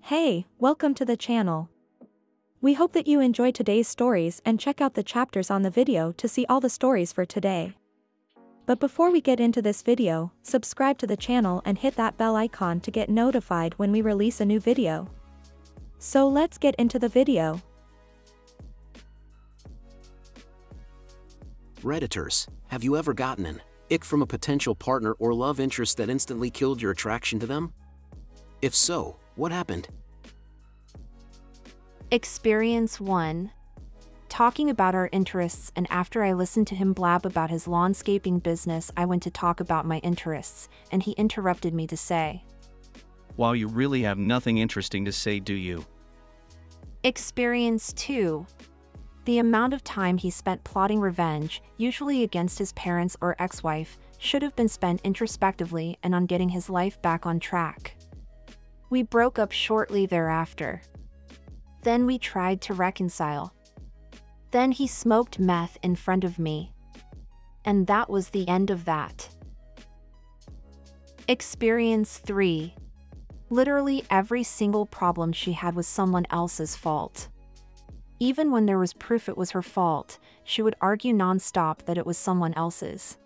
Hey, welcome to the channel. We hope that you enjoy today's stories and check out the chapters on the video to see all the stories for today. But before we get into this video, subscribe to the channel and hit that bell icon to get notified when we release a new video. So let's get into the video. Redditors, have you ever gotten an ick from a potential partner or love interest that instantly killed your attraction to them? If so, what happened? Experience 1. Talking about our interests, and after I listened to him blab about his landscaping business, I went to talk about my interests, and he interrupted me to say, "Well, you really have nothing interesting to say, do you?" Experience 2. The amount of time he spent plotting revenge, usually against his parents or ex-wife, should have been spent introspectively and on getting his life back on track. We broke up shortly thereafter. Then we tried to reconcile. Then he smoked meth in front of me. And that was the end of that. Experience 3. Literally every single problem she had was someone else's fault. Even when there was proof it was her fault, she would argue non-stop that it was someone else's.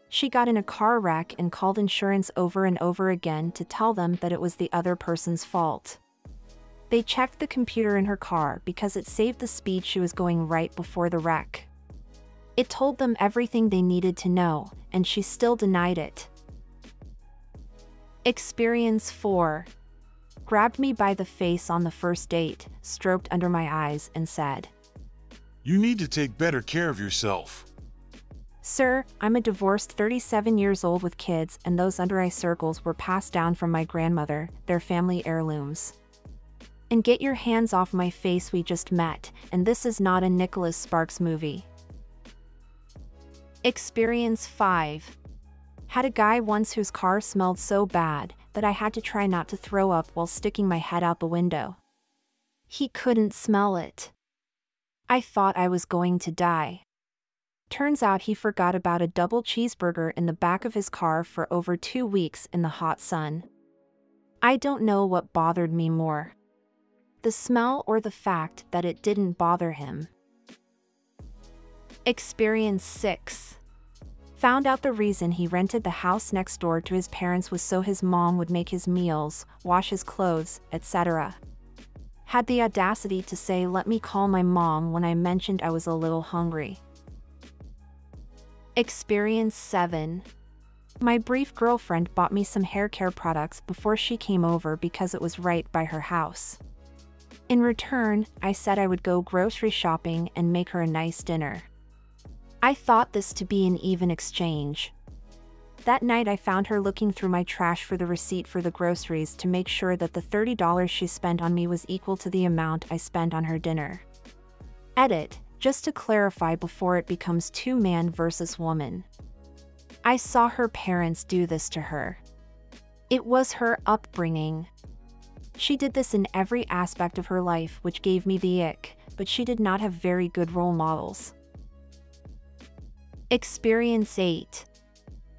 She got in a car wreck and called insurance over and over again to tell them that it was the other person's fault. They checked the computer in her car because it saved the speed she was going right before the wreck. It told them everything they needed to know, and she still denied it. Experience 4. Grabbed me by the face on the first date, stroked under my eyes, and said, "You need to take better care of yourself." "Sir, I'm a divorced 37 years old with kids, and those under eye circles were passed down from my grandmother, their family heirlooms. And get your hands off my face, we just met, and this is not a Nicholas Sparks movie." Experience 5. Had a guy once whose car smelled so bad that I had to try not to throw up while sticking my head out the window. He couldn't smell it. I thought I was going to die. Turns out he forgot about a double cheeseburger in the back of his car for over 2 weeks in the hot sun. I don't know what bothered me more, the smell or the fact that it didn't bother him. Experience 6. Found out the reason he rented the house next door to his parents was so his mom would make his meals, wash his clothes, etc. Had the audacity to say, "Let me call my mom," when I mentioned I was a little hungry. Experience 7. My brief girlfriend bought me some hair care products before she came over because it was right by her house. In return, I said I would go grocery shopping and make her a nice dinner. I thought this to be an even exchange. That night I found her looking through my trash for the receipt for the groceries to make sure that the $30 she spent on me was equal to the amount I spent on her dinner. Edit, just to clarify before it becomes two man versus woman. I saw her parents do this to her. It was her upbringing. She did this in every aspect of her life, which gave me the ick, but she did not have very good role models. Experience 8.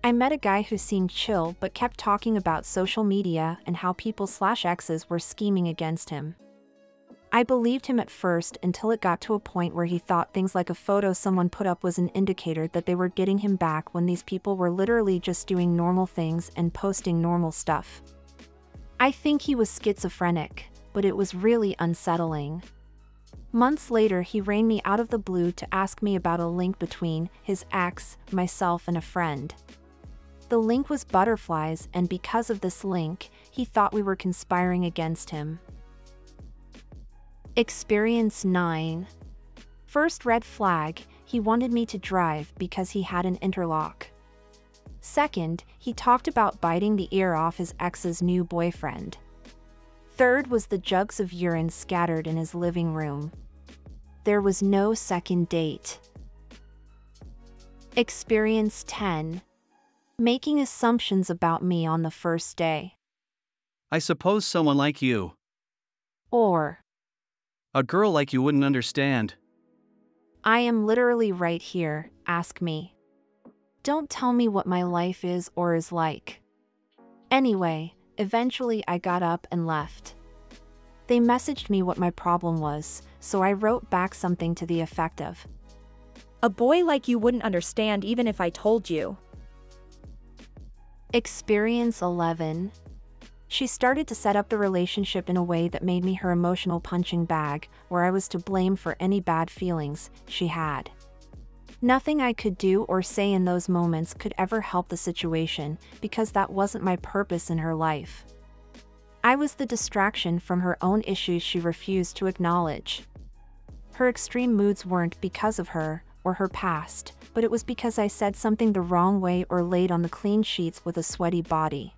I met a guy who seemed chill but kept talking about social media and how people/exes were scheming against him. I believed him at first until it got to a point where he thought things like a photo someone put up was an indicator that they were getting him back, when these people were literally just doing normal things and posting normal stuff. I think he was schizophrenic, but it was really unsettling. Months later, he rang me out of the blue to ask me about a link between his ex, myself, and a friend. The link was butterflies, and because of this link, he thought we were conspiring against him. Experience 9. First red flag, he wanted me to drive because he had an interlock. Second, he talked about biting the ear off his ex's new boyfriend. Third was the jugs of urine scattered in his living room. There was no second date. Experience 10. Making assumptions about me on the first day. I suppose someone like you. Or, A girl like you wouldn't understand. I am literally right here, ask me. Don't tell me what my life is or is like. Anyway, eventually I got up and left. They messaged me what my problem was, so I wrote back something to the effect of, "A boy like you wouldn't understand even if I told you." Experience 11. She started to set up the relationship in a way that made me her emotional punching bag, where I was to blame for any bad feelings she had. Nothing I could do or say in those moments could ever help the situation, because that wasn't my purpose in her life. I was the distraction from her own issues she refused to acknowledge. Her extreme moods weren't because of her or her past, but it was because I said something the wrong way or laid on the clean sheets with a sweaty body.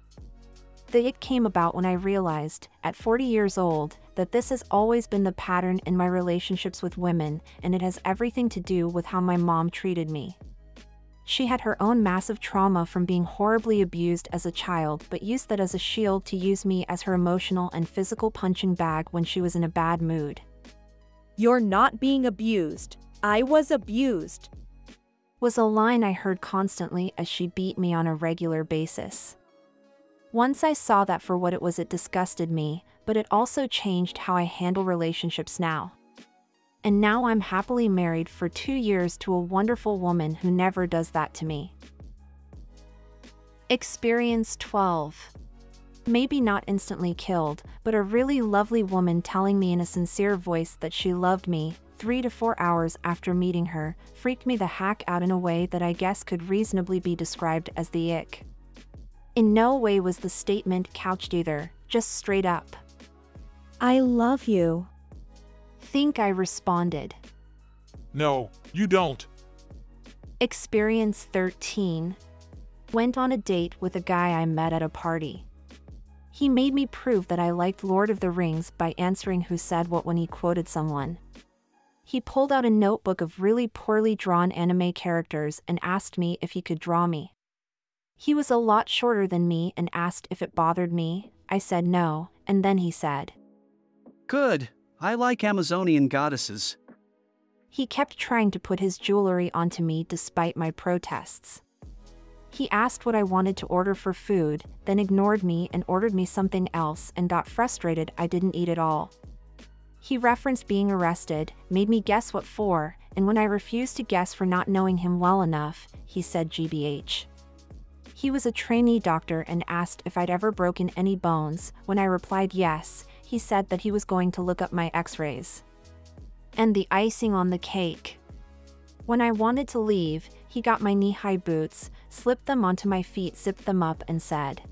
The it came about when I realized, at 40 years old, that this has always been the pattern in my relationships with women, and it has everything to do with how my mom treated me. She had her own massive trauma from being horribly abused as a child, but used that as a shield to use me as her emotional and physical punching bag when she was in a bad mood. "You're not being abused. I was abused," was a line I heard constantly as she beat me on a regular basis. Once I saw that for what it was, it disgusted me, but it also changed how I handle relationships now. And now I'm happily married for 2 years to a wonderful woman who never does that to me. Experience 12. Maybe not instantly killed, but a really lovely woman telling me in a sincere voice that she loved me 3 to 4 hours after meeting her freaked me the heck out in a way that I guess could reasonably be described as the ick. In no way was the statement couched either, just straight up, "I love you." Think I responded. No, you don't. Experience 13. Went on a date with a guy I met at a party. He made me prove that I liked Lord of the Rings by answering who said what when he quoted someone. He pulled out a notebook of really poorly drawn anime characters and asked me if he could draw me. He was a lot shorter than me and asked if it bothered me. I said no, and then he said, Good. I like Amazonian goddesses. He kept trying to put his jewelry onto me despite my protests. He asked what I wanted to order for food, then ignored me and ordered me something else and got frustrated I didn't eat it all. He referenced being arrested, made me guess what for, and when I refused to guess for not knowing him well enough, he said GBH. He was a trainee doctor and asked if I'd ever broken any bones. When I replied yes, he said that he was going to look up my x-rays. And the icing on the cake. When I wanted to leave, he got my knee-high boots, slipped them onto my feet, zipped them up and said,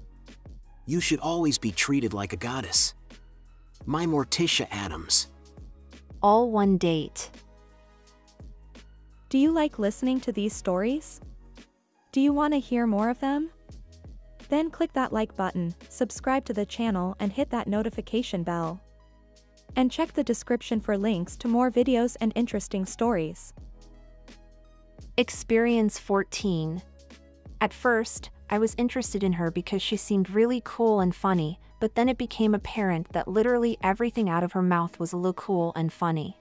You should always be treated like a goddess. My Morticia Adams. All one date. Do you like listening to these stories? Do you want to hear more of them? Then click that like button, subscribe to the channel and hit that notification bell. And check the description for links to more videos and interesting stories. Experience 14. At first, I was interested in her because she seemed really cool and funny, but then it became apparent that literally everything out of her mouth was a little cool and funny.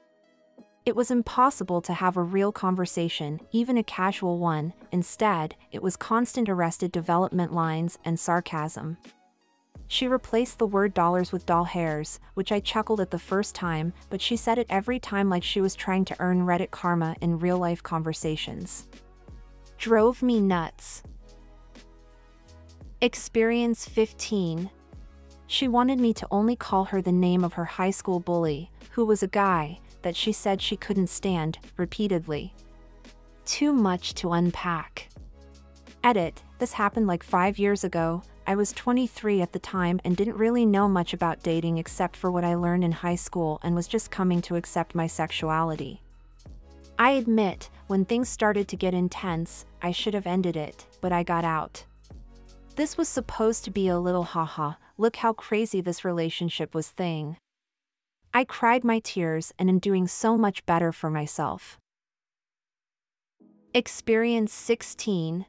It was impossible to have a real conversation, even a casual one. Instead, it was constant Arrested Development lines and sarcasm. She replaced the word dollars with doll hairs, which I chuckled at the first time, but she said it every time like she was trying to earn Reddit karma in real-life conversations. Drove me nuts. Experience 15. She wanted me to only call her the name of her high school bully, who was a guy that she said she couldn't stand, repeatedly. Too much to unpack. Edit, this happened like 5 years ago. I was 23 at the time and didn't really know much about dating except for what I learned in high school and was just coming to accept my sexuality. I admit, when things started to get intense, I should have ended it, but I got out. This was supposed to be a little haha, look how crazy this relationship was thing. I cried my tears and am doing so much better for myself. Experience 16.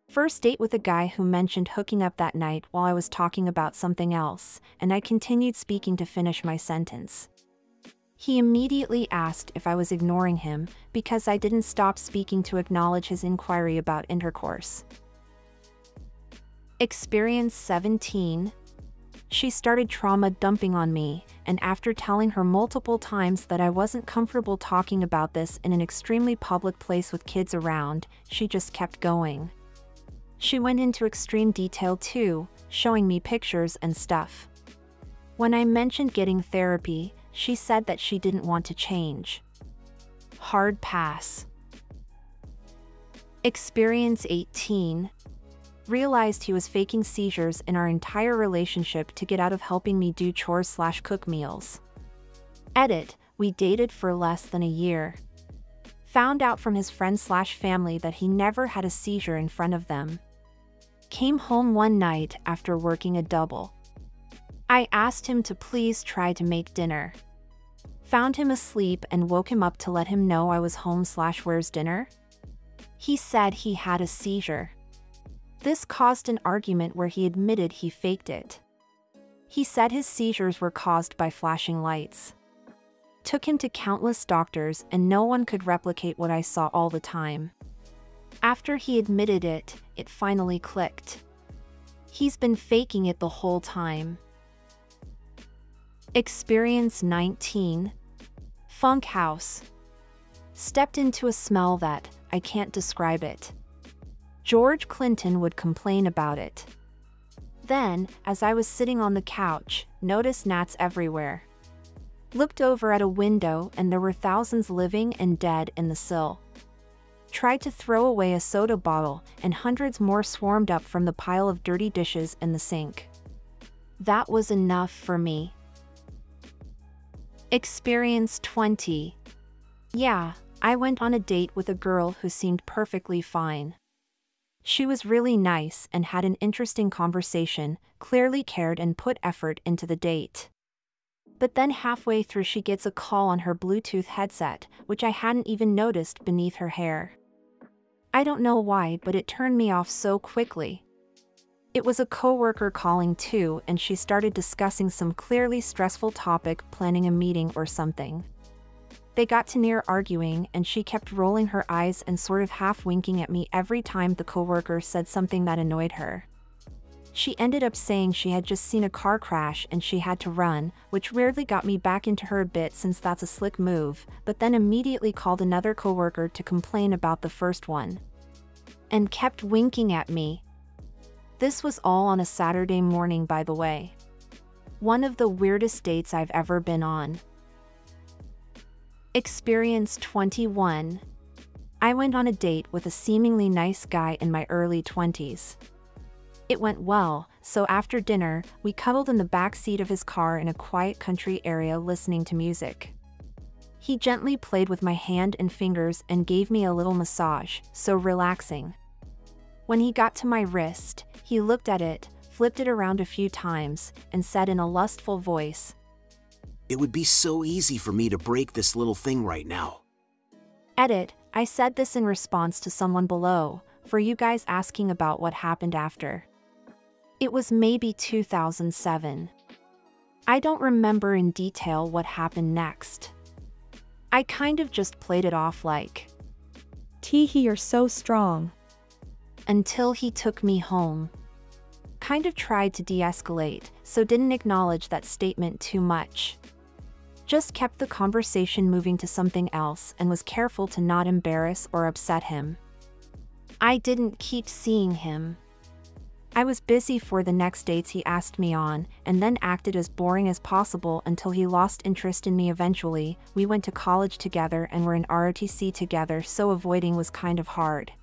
First date with a guy who mentioned hooking up that night while I was talking about something else, and I continued speaking to finish my sentence. He immediately asked if I was ignoring him because I didn't stop speaking to acknowledge his inquiry about intercourse. Experience 17. She started trauma dumping on me, and after telling her multiple times that I wasn't comfortable talking about this in an extremely public place with kids around, she just kept going. She went into extreme detail too, showing me pictures and stuff. When I mentioned getting therapy, she said that she didn't want to change. Hard pass. Experience 18. Realized he was faking seizures in our entire relationship to get out of helping me do chores/cook meals. Edit, we dated for less than a year. Found out from his friends/family that he never had a seizure in front of them. Came home one night after working a double. I asked him to please try to make dinner. Found him asleep and woke him up to let him know I was home/where's dinner? He said he had a seizure. This caused an argument where he admitted he faked it. He said his seizures were caused by flashing lights. Took him to countless doctors and no one could replicate what I saw all the time. After he admitted it, it finally clicked. He's been faking it the whole time. Experience 19. Funk house. Stepped into a smell that, I can't describe it. George Clinton would complain about it. Then, as I was sitting on the couch, noticed gnats everywhere. Looked over at a window and there were thousands living and dead in the sill. Tried to throw away a soda bottle and hundreds more swarmed up from the pile of dirty dishes in the sink. That was enough for me. Experience 20. Yeah, I went on a date with a girl who seemed perfectly fine. She was really nice and had an interesting conversation, clearly cared and put effort into the date. But then halfway through she gets a call on her Bluetooth headset, which I hadn't even noticed beneath her hair. I don't know why, but it turned me off so quickly. It was a coworker calling too, and she started discussing some clearly stressful topic, planning a meeting or something. They got to near arguing and she kept rolling her eyes and sort of half winking at me every time the coworker said something that annoyed her. She ended up saying she had just seen a car crash and she had to run, which weirdly got me back into her a bit since that's a slick move, but then immediately called another coworker to complain about the first one. And kept winking at me. This was all on a Saturday morning, by the way. One of the weirdest dates I've ever been on. Experience 21. I went on a date with a seemingly nice guy in my early 20s. It went well, so after dinner, we cuddled in the back seat of his car in a quiet country area listening to music. He gently played with my hand and fingers and gave me a little massage, so relaxing. When he got to my wrist, he looked at it, flipped it around a few times, and said in a lustful voice, "It would be so easy for me to break this little thing right now." Edit, I said this in response to someone below, for you guys asking about what happened after. It was maybe 2007. I don't remember in detail what happened next. I kind of just played it off like, Teehee, you're so strong. Until he took me home. Kind of tried to de-escalate, so didn't acknowledge that statement too much. Just kept the conversation moving to something else and was careful to not embarrass or upset him. I didn't keep seeing him. I was busy for the next dates he asked me on, and then acted as boring as possible until he lost interest in me eventually. We went to college together and were in ROTC together, so avoiding was kind of hard.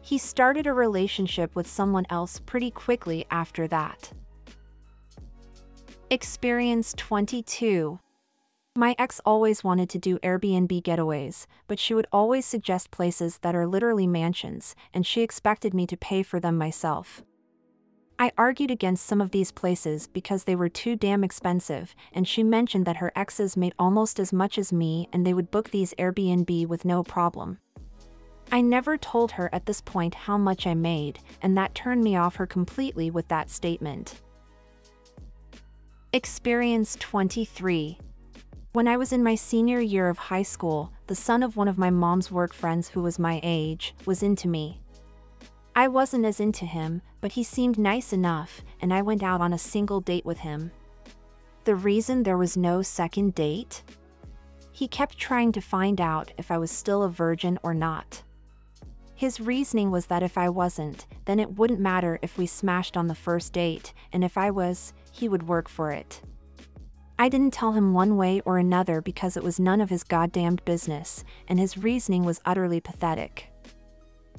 He started a relationship with someone else pretty quickly after that. Experience 22. My ex always wanted to do Airbnb getaways, but she would always suggest places that are literally mansions, and she expected me to pay for them myself. I argued against some of these places because they were too damn expensive, and she mentioned that her exes made almost as much as me and they would book these Airbnb with no problem. I never told her at this point how much I made, and that turned me off her completely with that statement. Experience 23. When I was in my senior year of high school, the son of one of my mom's work friends who was my age was into me. I wasn't as into him, but he seemed nice enough, and I went out on a single date with him. The reason there was no second date? He kept trying to find out if I was still a virgin or not. His reasoning was that if I wasn't, then it wouldn't matter if we smashed on the first date, and if I was, he would work for it. I didn't tell him one way or another because it was none of his goddamned business, and his reasoning was utterly pathetic.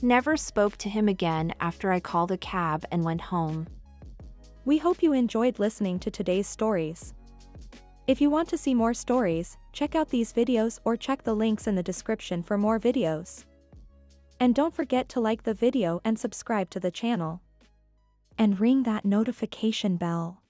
Never spoke to him again after I called a cab and went home. We hope you enjoyed listening to today's stories. If you want to see more stories, check out these videos or check the links in the description for more videos. And don't forget to like the video and subscribe to the channel. And ring that notification bell.